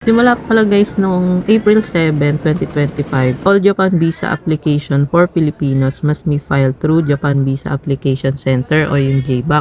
Simula pala guys noong April 7, 2025, all Japan visa application for Filipinos must be filed through Japan Visa Application Center o yung JBAC.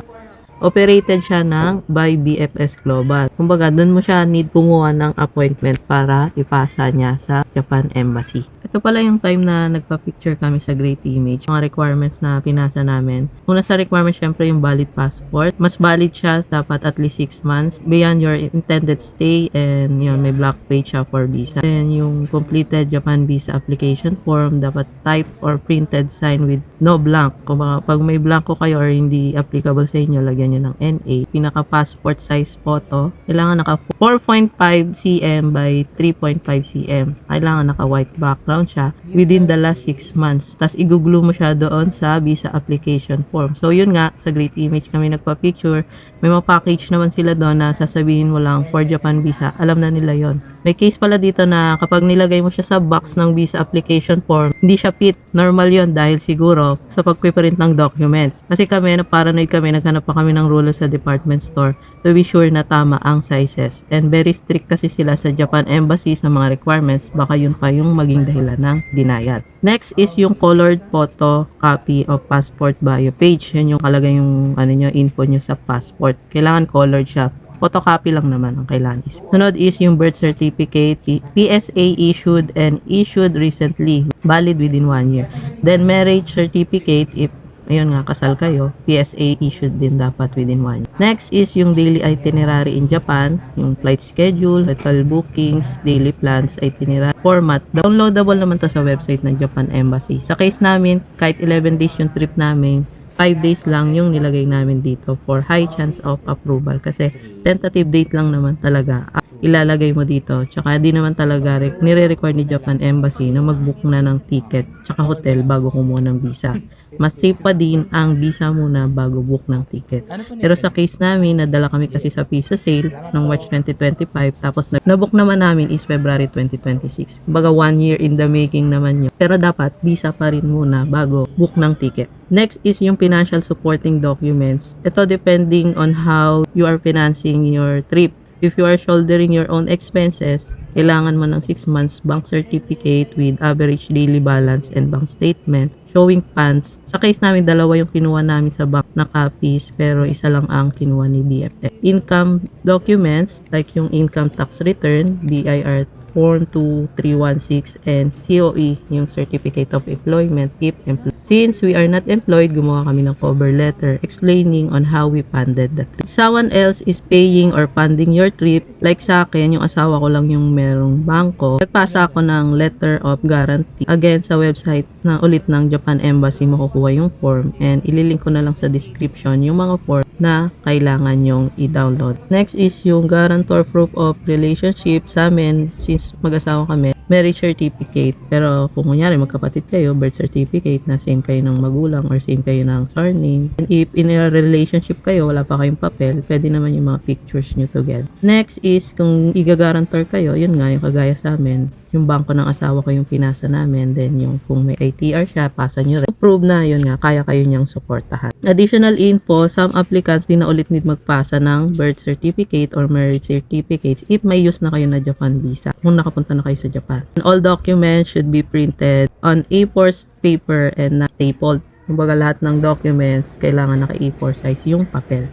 Operated siya by BFS Global. Kumbaga, doon mo siya need kumuha ng appointment para ipasa niya sa Japan Embassy. Ito pala yung time na nagpa-picture kami sa Great Image. Mga requirements na pinasa namin. Una sa requirements, syempre yung valid passport. Mas valid siya, dapat at least 6 months beyond your intended stay, and yun, may blank page siya for visa. Then yung completed Japan visa application form, dapat type or printed sign with no blank. Kung pag may blanko kayo or hindi applicable sa inyo, lagyan nyo ng NA. Pinaka passport size photo, kailangan naka 4.5 cm by 3.5 cm. Kailangan naka white background siya within the last 6 months. Tapos i-glue mo siya doon sa visa application form. So yun nga, sa Great Image kami nagpa-picture. May mga package naman sila doon na sasabihin mo lang for Japan visa. Alam na nila yon. May case pala dito na kapag nilagay mo siya sa box ng visa application form, hindi siya fit. Normal yon dahil siguro sa pagpiprint ng documents. Kasi kami, paranoid kami, naghanap pa kami ng ruler sa department store to be sure na tama ang sizes. And very strict kasi sila sa Japan Embassy sa mga requirements. Baka yun pa yung maging dahilan ng denial. Next is yung colored photo copy of passport bio page. Yan yung kalagay yung info nyo sa passport. Kailangan colored siya. Photocopy lang naman ang kailangan. Sunod is yung birth certificate, PSA issued and issued recently, valid within 1 year. Then marriage certificate, if ayun nga, kasal kayo, PSA issued din dapat within 1 year. Next is yung daily itinerary in Japan, yung flight schedule, hotel bookings, daily plans, itinerary, format. Downloadable naman to sa website ng Japan Embassy. Sa case namin, kahit 11 days yung trip namin, 5 days lang yung nilagay namin dito for high chance of approval kasi tentative date lang naman talaga ilalagay mo dito. Tsaka di naman talaga nire-require ni Japan Embassy na mag-book na ng ticket tsaka hotel bago kumuha ng visa. Mas safe pa din ang visa muna bago book ng ticket. Pero sa case namin, nadala kami kasi sa visa sale ng March 2025 tapos na-book naman namin is February 2026. Kumbaga 1 year in the making naman yun. Pero dapat visa pa rin muna bago book ng ticket. Next is yung financial supporting documents. Ito depending on how you are financing your trip. If you are shouldering your own expenses, kailangan mo ng 6 months bank certificate with average daily balance and bank statement showing funds. Sa case namin, dalawa yung kinuha namin sa bank na copies pero isa lang ang kinuha ni BFF. Income documents like yung income tax return, BIR Form 2316 and COE, yung Certificate of Employment if employed. Since we are not employed, gumawa kami ng cover letter explaining on how we funded the trip. If someone else is paying or funding your trip, like sa akin, yung asawa ko lang yung merong bangko, nagpasa ako ng letter of guarantee. Again, sa website na ulit ng Japan Embassy, makukuha yung form and ililink ko na lang sa description yung mga form na kailangan yung i-download. Next is yung guarantor proof of relationship. Sa amin, since mag-asawa kami, marriage certificate. Pero kung kunyari magkapatid kayo, birth certificate na same kayo ng magulang or same kayo ng surname. And if in a relationship kayo, wala pa kayong papel, pwede naman yung mga pictures nyo together. Next is kung i-guarantor kayo, yun nga yung kagaya sa amin, yung bangko ng asawa ko yung pinasa namin, then yung kung may ITR siya, pasa nyo rin. Prove na yun nga, kaya kayo niyang suportahan. Additional info, some applicants din na ulit need magpasa ng birth certificate or marriage certificates if may use na kayo na Japan visa, kung nakapunta na kayo sa Japan. And all documents should be printed on A4 paper and not stapled. Kumbaga lahat ng documents, kailangan naka A4 size yung papel.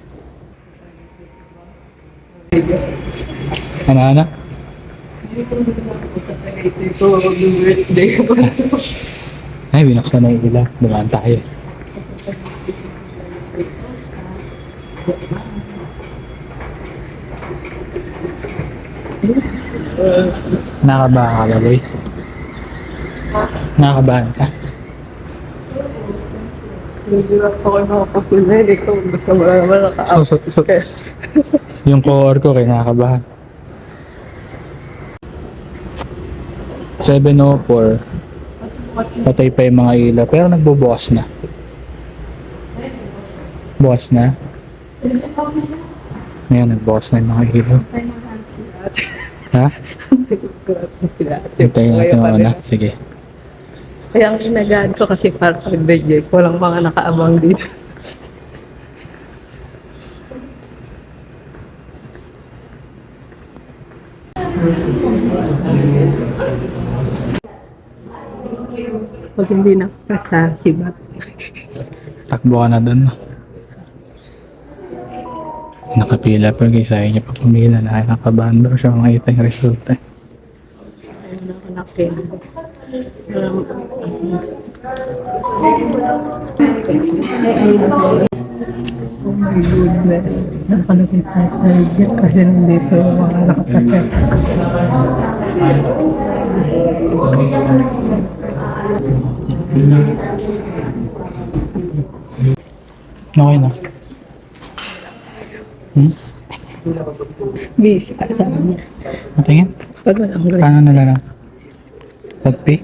Ano? Ay, binuksan na yung ila. Dumaan tayo. Nakakabahan ka ba, boy? Nakakabahan ka? Hindi na ako nakapapula. Ikaw gusto mo naman Okay. Yung core ko kaya nakakabahan. 7:04. Patay pa yung mga ilaw. Pero nagbubukas na. Bukas na. Ngayon, nagbukas na yung mga ilaw. Ha? Hintayin natin mga na. Sige. Kaya ang inagaan ko kasi para pag-reject, walang mga nakaabang dito. Pag hindi nakapasa, sibat. Takbo ka na dun. Nakapila pa guys, ayaw niya pa pumila na nakabahan daw siya makita yung resulta. Ano ako nakin? Oh my goodness. Nakalagay sa surgeon kasi nandito yung mga nakapasa. Okay na. Busy ka sa niya. Matingin? Pag walang grade, Paano nalalang? Pag-pay?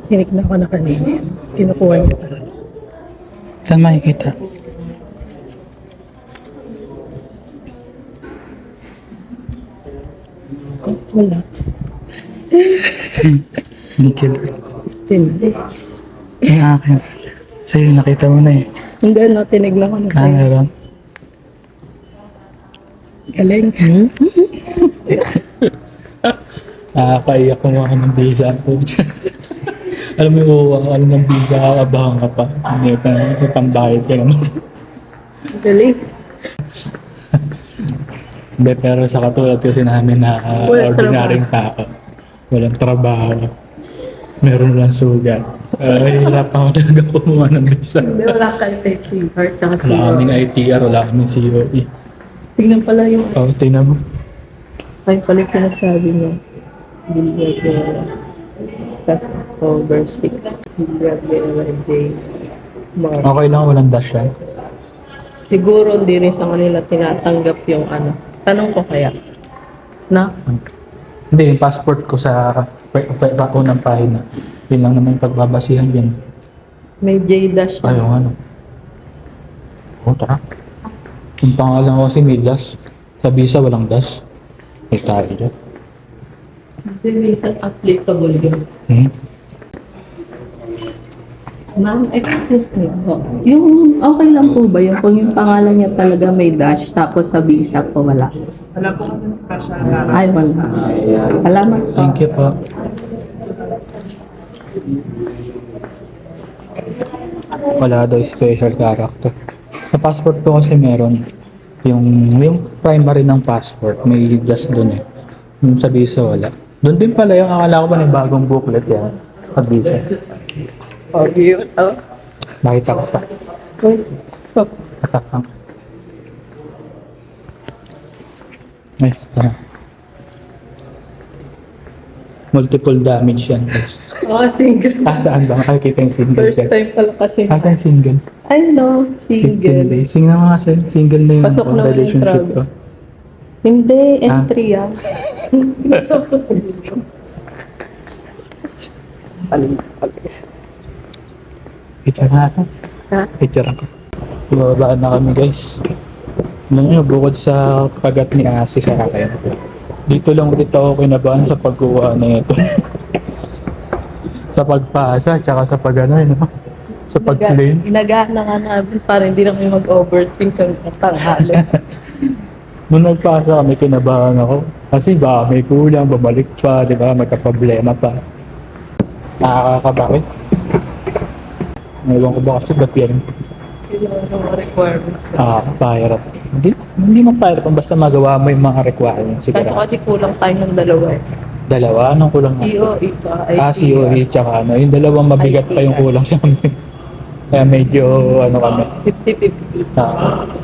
tinik na ako na kanina. Kinukuha niya pa. Saan makikita? Wala. Nickel. Hindi. Eh, akin. Sa'yo, nakita mo na eh. Hindi na, tinignan ko na Ah, sa'yo. meron. Galing. Nakakaiyak ko mga ng visa po. Alam mo yung kukuha ka ng visa, kakabahan ka pa. Hindi pa, may pambayad ka naman. Galing. Hindi, pero sa katulad kasi namin na Walang ordinaryong tao. Walang trabaho. Meron lang sugat. Mahirap ako talaga kumuha ng visa. Hindi, wala kang ITR, tsaka Wala kaming ITR, wala kaming COE. Tingnan pala yung, Oh, tingnan mo. ay pala yung sinasabi niya. Bilyagera. Tapos October 6. Bilyagera J. Mark. Okay lang, walang dash yan. Siguro hindi rin sa kanila tinatanggap yung ano. Tanong ko kaya. Na? Hindi, yung passport ko sa unang pahina. Yun lang naman yung pagbabasihan yan. May J-dash Ay, yung ano. Oh, tara. Yung pangalan ko kasi may dash. Sa visa, walang dash. Ay, tayo dyan. Hindi minsan applicable yun. Hmm? Ma'am, excuse me po. Yung okay lang po ba yung kung yung pangalan niya talaga may dash tapos sa visa po wala? Wala po kasi special Ay, wala. Salamat po. Thank you po. Wala daw special character. Sa passport ko kasi meron yung primary ng passport, may just doon eh. Yung sa visa wala. Doon din pala yung akala ko pa may bagong booklet yan. Sa visa. Oh, yun. Oh. Nakita ko pa. Uy. Oh. Katapang. Nice, tara. Multiple damage yan. guys. Oh, single. Saan ba? Makikita yung single First dyan. time pala kasi. Saan single? I know, 15 single. days. Singnan mo kasi, single na yung Pasok na yung relationship travel. ko. Hindi, entry yan. Picture natin. Ha? Picture ako. Ibabaan na kami guys. Alam nyo, bukod sa kagat ni Asi sa akin. Dito lang ulit ako kinabahan sa pagkuha na ito. Sa pagpasa, tsaka sa pag-ano, no? Sa pag-plane. Inagahan na nga namin para hindi na kami mag-overthink ang tanghali. Nung nagpasa kami, kinabahan ako. Kasi ba, may kulang, babalik pa, di ba? Magka-problema pa. Nakakabakit. Ewan ko ba kasi ba't yan? Kailangan ng mga requirements. Pahirap. Hindi na pahirap. Basta magawa mo yung mga requirements. Kaso Siguro. kasi kulang tayo ng dalawa eh. Dalawa? Anong kulang natin? COE to COE tsaka ano. Yung dalawang mabigat pa yung kulang sa amin. Kaya medyo ano kami. 50-50.